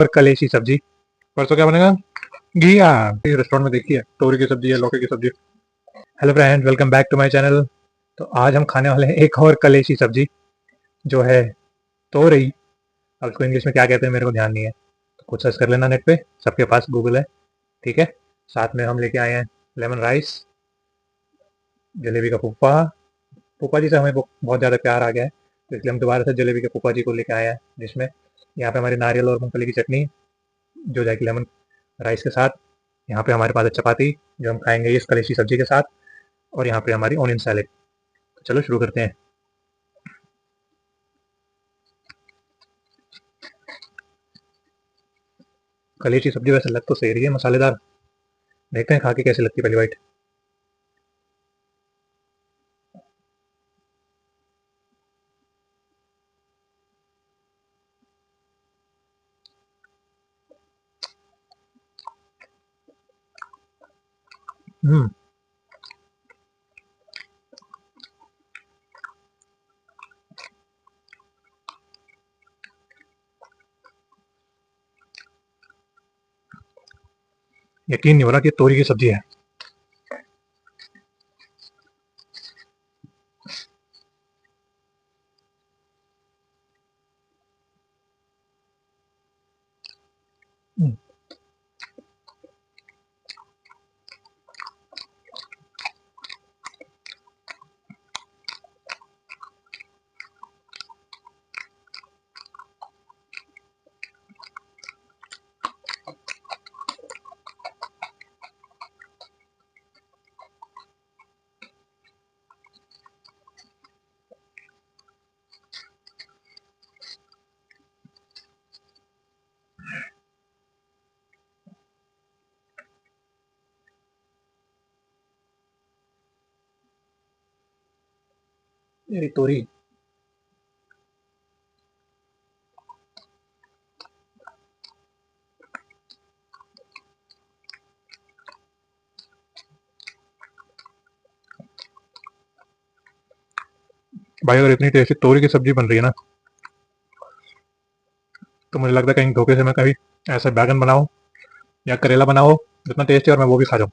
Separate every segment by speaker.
Speaker 1: और कलेशी सब्जी। परसों क्या बनेगा? घिया। रेस्टोरेंट में देखी है, तोरी की सब्जी है, लौकी की सब्जी। Hello friend, welcome back to my channel. तो आज हम खाने वाले हैं एक और कलेशी सब्जी, जो है तोरई। अब इसको इंग्लिश में क्या कहते हैं मेरे को ध्यान नहीं है, तो कुछ सर्च कर लेना नेट पे, सबके पास गूगल है। ठीक है। साथ में हम लेके आए हैं लेमन राइस, जलेबी का फूफा। फूफा जी से हमें बहुत ज़्यादा प्यार आ गया है, तो इसलिए हम दोबारा से जलेबी के फूफा जी को लेके आए हैं, जिसमें यहाँ पे हमारी नारियल और मूंगफली की चटनी जो जाएगी लेमन राइस के साथ। यहाँ पे हमारे पास है चपाती, जो हम खाएंगे इस कलेशी सब्जी के साथ। और यहाँ पे हमारी ऑनियन सैलेड। तो चलो शुरू करते हैं। कलेची सब्जी वैसे लग तो सही रही है, मसालेदार। देखते हैं खा के कैसी लगती है पहली बाइट। हम्म। यकीन नहीं हो रहा कि तोरी की सब्जी है। हम्म, मेरी तोरी। भाई अगर इतनी टेस्टी तोरी की सब्जी बन रही है ना, तो मुझे लगता है कहीं धोखे से मैं कभी ऐसा बैगन बनाओ या करेला बनाओ जितना टेस्टी, और मैं वो भी खा जाऊँ।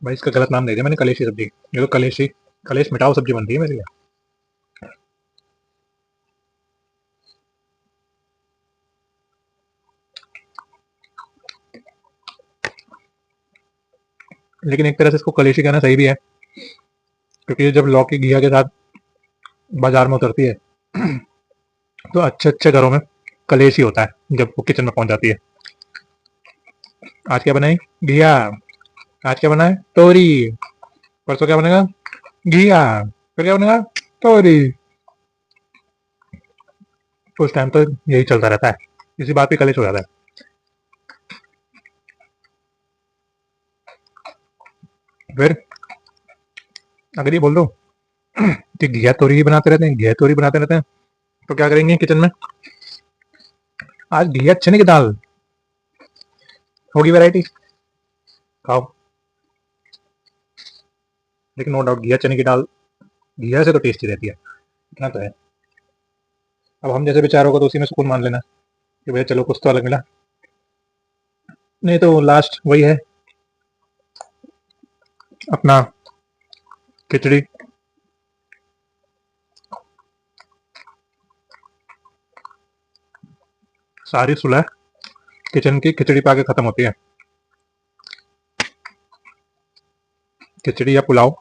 Speaker 1: भाई इसका गलत नाम दे दिया मैंने, कलेशी सब्जी। ये तो कलेशी, कलेश मिटाओ सब्जी बन रही है मेरे लिए। लेकिन एक तरह से इसको कलेशी कहना सही भी है, क्योंकि ये जब लौकी घिया के साथ बाजार में उतरती है, तो अच्छे अच्छे घरों में कलेशी होता है जब वो किचन में पहुंच जाती है। आज क्या बनाई? घिया। आज क्या बना है? तोरी। परसों क्या बनेगा? घिया। फिर क्या बनेगा? तोरी। उस टाइम तो यही चलता रहता है, इसी बात पे कलेश हो जाता है। फिर अगर ये बोल दो कि घिया तोरी ही बनाते रहते हैं, घिया तोरी बनाते रहते हैं, तो क्या करेंगे किचन में? आज घिया चने की दाल होगी, वैरायटी खाओ। लेकिन नो डाउट घिया चने की दाल घिया से तो टेस्टी रहती है, इतना तो है। अब हम जैसे बेचारों को तो उसी में सुकून मान लेना कि भैया चलो कुछ तो अलग मिला। नहीं तो लास्ट वही है अपना, खिचड़ी। सारी सुलह किचन की खिचड़ी पे आके खत्म होती है। खिचड़ी या पुलाव।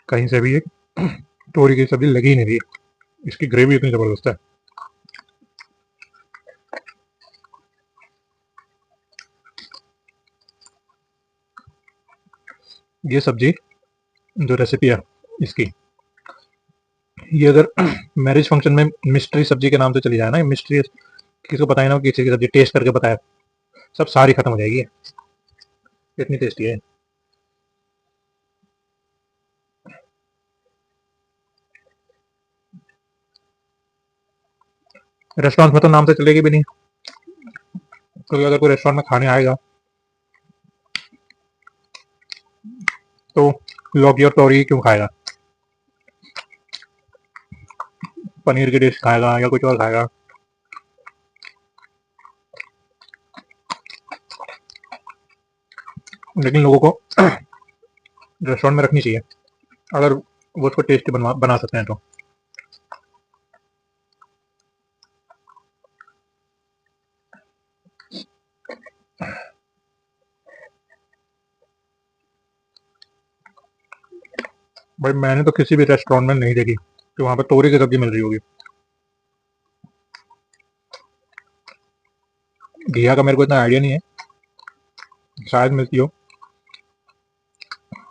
Speaker 1: कहीं से भी एक तोरी की सब्जी लगी ही नहीं रही। इसकी ग्रेवी इतनी जबरदस्त है। ये सब्जी जो रेसिपी है इसकी, ये अगर मैरिज फंक्शन में मिस्ट्री सब्जी के नाम से चली जाए ना, मिस्ट्री किसी को बताए ना किसी की सब्जी टेस्ट करके बताया, सब सारी खत्म हो जाएगी। इतनी टेस्टी है। रेस्टोरेंट में तो नाम से चलेगी भी नहीं, क्योंकि अगर कोई रेस्टोरेंट में खाने आएगा तो लौकी और तोरी क्यों खाएगा, पनीर की डिश खाएगा या कुछ और खाएगा। लेकिन लोगों को रेस्टोरेंट में रखनी चाहिए अगर वो उसको टेस्टी बना सकते हैं तो। भाई मैंने तो किसी भी रेस्टोरेंट में नहीं देखी कि वहां पर तोरी की सब्जी मिल रही होगी। घिया का मेरे को इतना आइडिया नहीं है, शायद मिलती हो।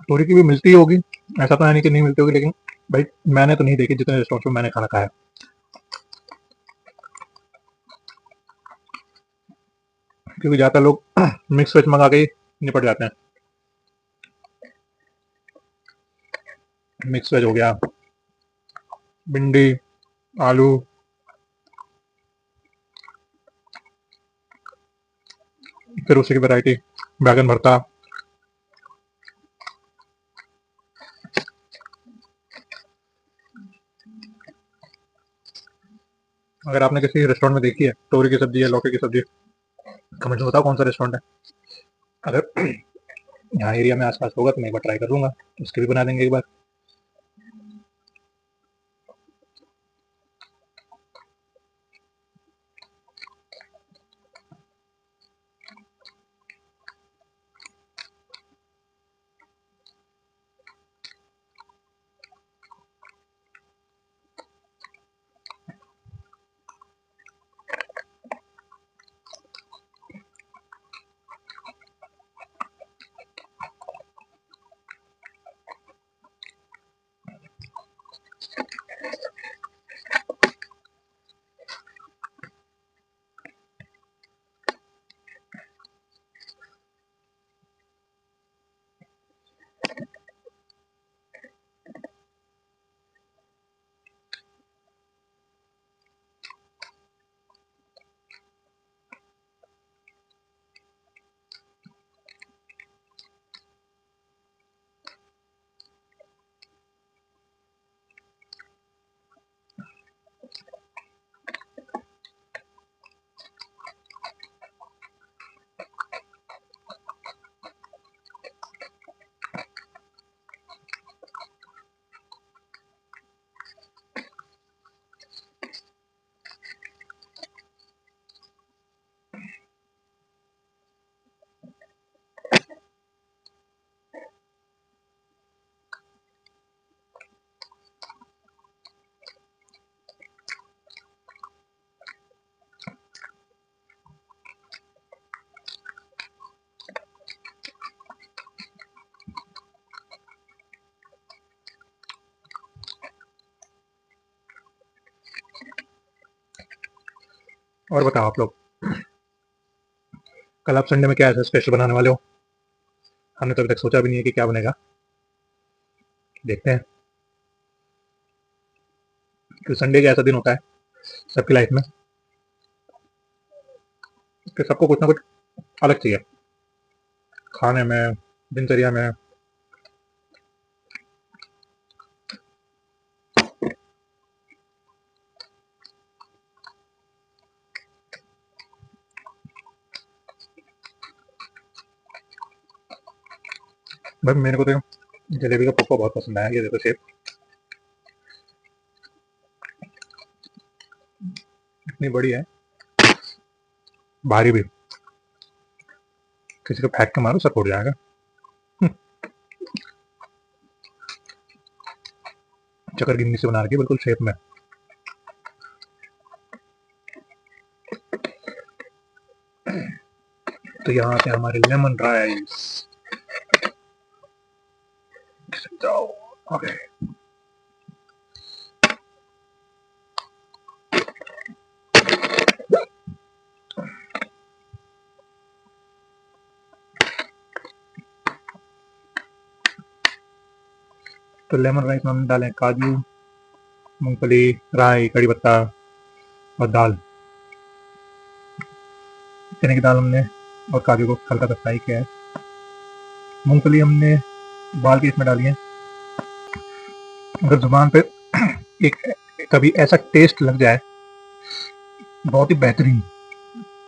Speaker 1: तोरी की भी मिलती होगी, ऐसा तो है नहीं कि नहीं मिलती होगी, लेकिन भाई मैंने तो नहीं देखी जितने रेस्टोरेंट में मैंने खाना खाया। क्योंकि ज्यादातर लोग मिक्स वेज मंगा के ही निपट जाते हैं। मिक्स वेज हो गया, भिंडी, आलू, फिर उसी की वैरायटी बैगन भरता। अगर आपने किसी रेस्टोरेंट में देखी है तोरी की सब्जी या लौकी की सब्जी, कमेंट में बताओ कौन सा रेस्टोरेंट है। अगर यहाँ एरिया में आसपास होगा तो मैं एक बार ट्राई कर लूंगा, उसके भी बना देंगे एक बार। और बताओ आप लोग, कल आप संडे में क्या ऐसा स्पेशल बनाने वाले हो। हमने तो अभी तक सोचा भी नहीं है कि क्या बनेगा, देखते हैं। क्योंकि संडे का ऐसा दिन होता है सबकी लाइफ में कि सबको कुछ ना कुछ अलग चाहिए खाने में, दिनचर्या में। भाई मेरे को तो जलेबी का पप्पा बहुत पसंद आया। ये देखो शेप, इतनी बड़ी है, भारी भी, किसी को फेंक के मारो सब उड़ जाएगा। चक्कर गिन्नी से बना रखी है बिल्कुल शेप में। तो यहाँ पे हमारे लेमन राइस। ओके, तो लेमन राइस में हमने डाले काजू, मूंगफली, राई, कड़ी पत्ता और दाल, चने की दाल हमने और काजू को हल्का सा फ्राई किया है। मूंगफली हमने उबाल के इसमें डाली है। अगर जुबान पे एक कभी ऐसा टेस्ट लग जाए बहुत ही बेहतरीन,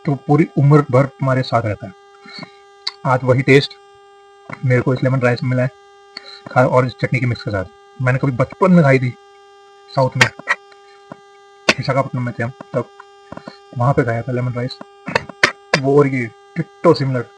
Speaker 1: तो पूरी उम्र भर तुम्हारे साथ रहता है। आज वही टेस्ट मेरे को इस लेमन राइस में मिला है और इस चटनी के मिक्स के साथ। मैंने कभी बचपन में खाई थी साउथ में, विशाखापट्टनम में थे हम तब, वहाँ पे खाया था लेमन राइस, वो और ये डिट्टो सिमिलर।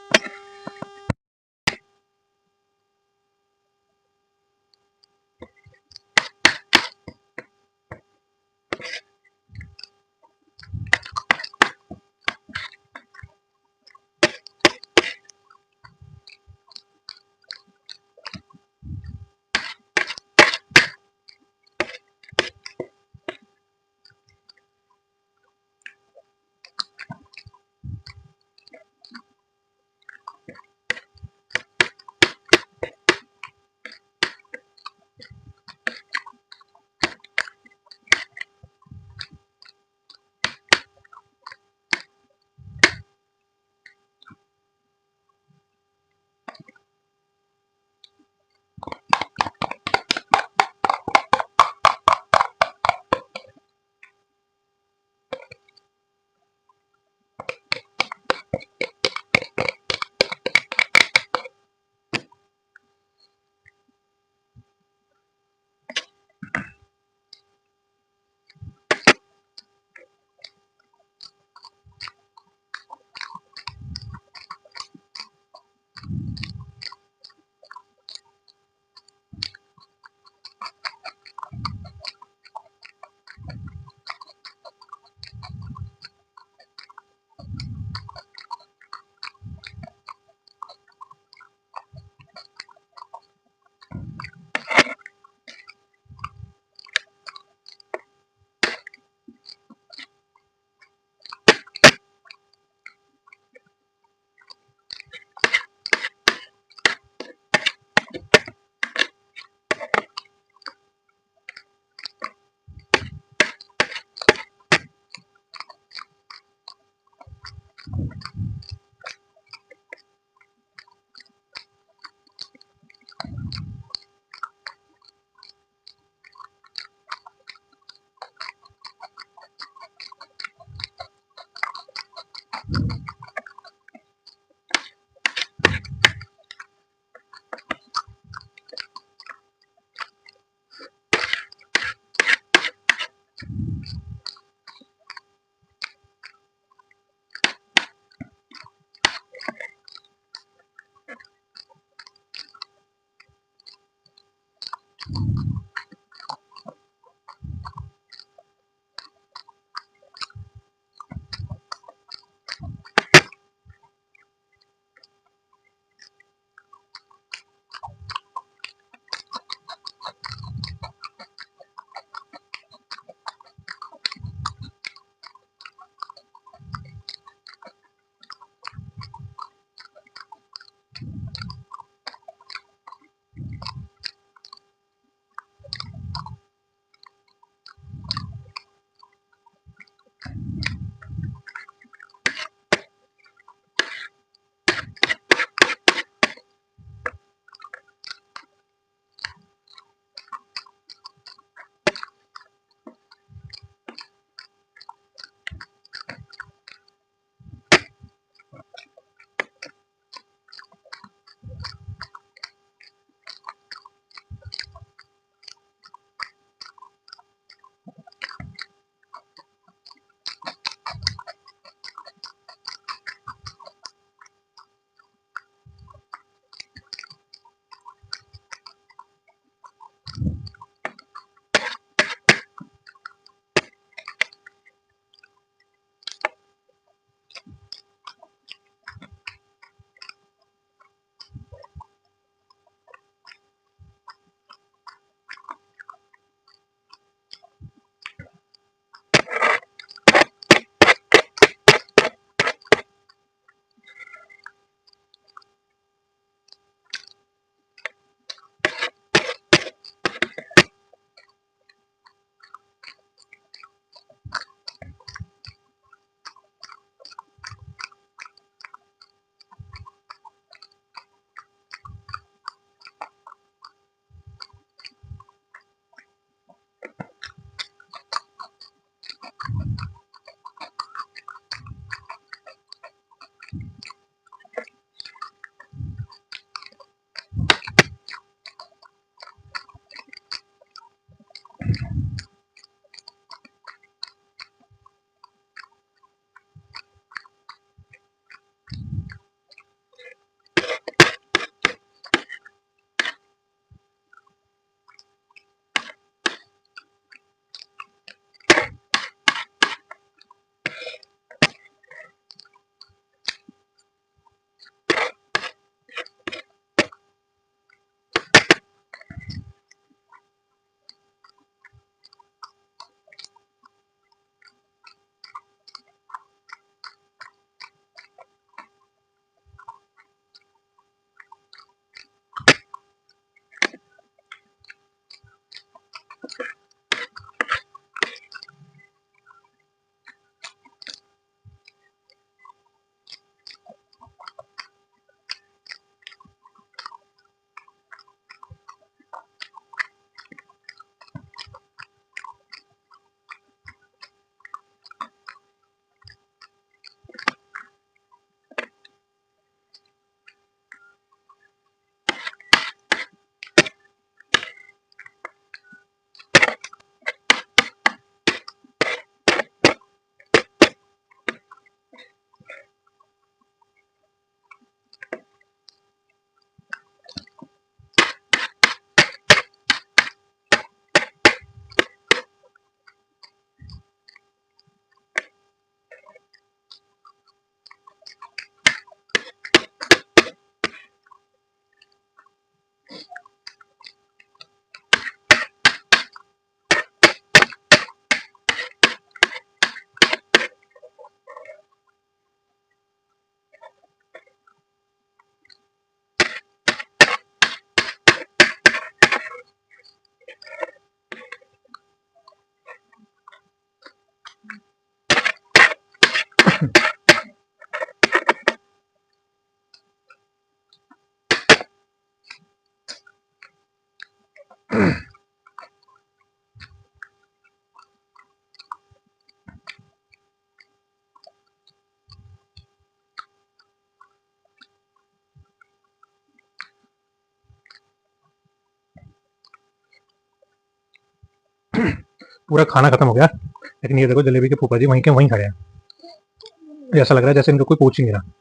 Speaker 1: पूरा खाना खत्म हो गया, लेकिन ये देखो जलेबी के फूफा जी वहीं के वहीं खड़े हैं। ऐसा लग रहा है जैसे इनको कोई पूछ ही नहीं रहा।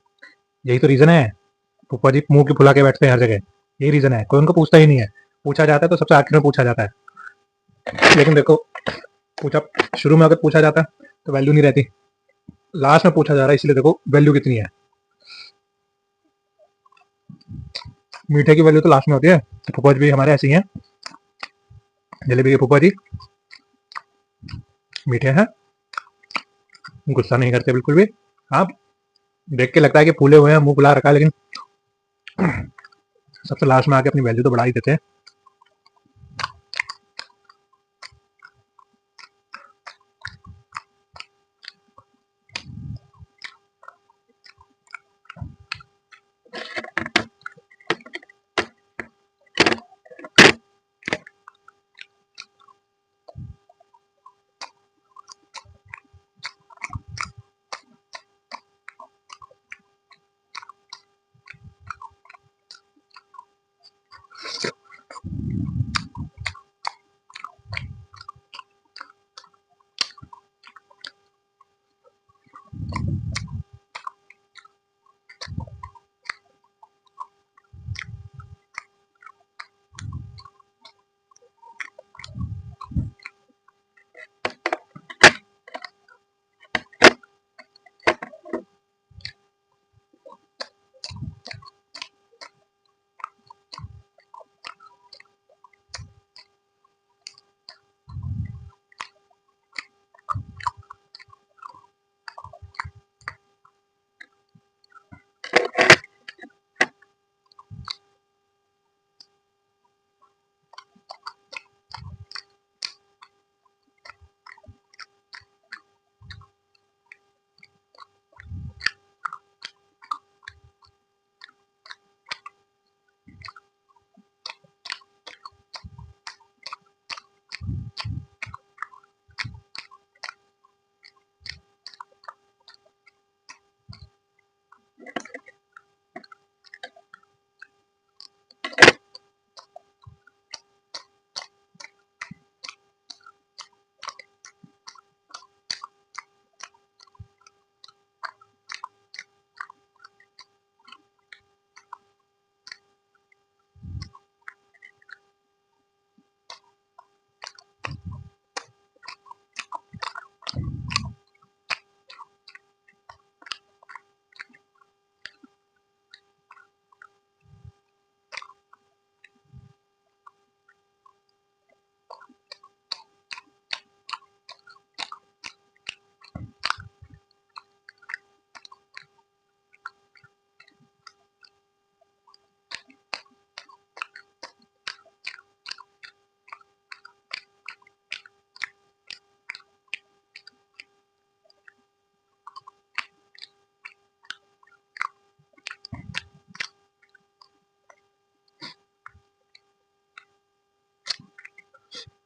Speaker 1: यही तो रीजन है, फूफा जी मुंह की फुला के बैठते हैं हर जगह। यही रीजन है, कोई उनको पूछता ही नहीं है। पूछा जाता है तो सबसे आखिर में पूछा जाता है। लेकिन देखो, पूछा शुरू में अगर पूछा जाता तो वैल्यू नहीं रहती, लास्ट में पूछा जा रहा है, इसलिए देखो वैल्यू कितनी है। मीठे की वैल्यू तो लास्ट में होती है। तो फूफा जी भी हमारे ऐसे ही हैं, जलेबी के फूफा जी मीठे हैं, गुस्सा नहीं करते बिल्कुल भी। हाँ, देख के लगता है कि फूले हुए हैं, मुंह फुला रखा है, लेकिन सबसे लास्ट में आके अपनी वैल्यू तो बढ़ा ही देते हैं।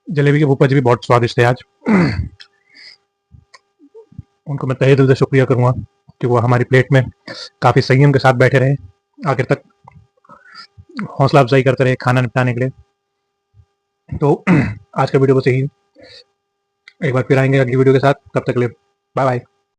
Speaker 1: जलेबी के फूफा जी भी बहुत स्वादिष्ट थे आज। उनको मैं तहे दिल से शुक्रिया करूंगा कि वो हमारी प्लेट में काफी संयम के साथ बैठे रहे, आखिर तक हौसला अफजाई करते रहे खाना निपटाने के लिए। तो आज का वीडियो बस यही, एक बार फिर आएंगे अगली वीडियो के साथ, तब तक के लिए बाय बाय।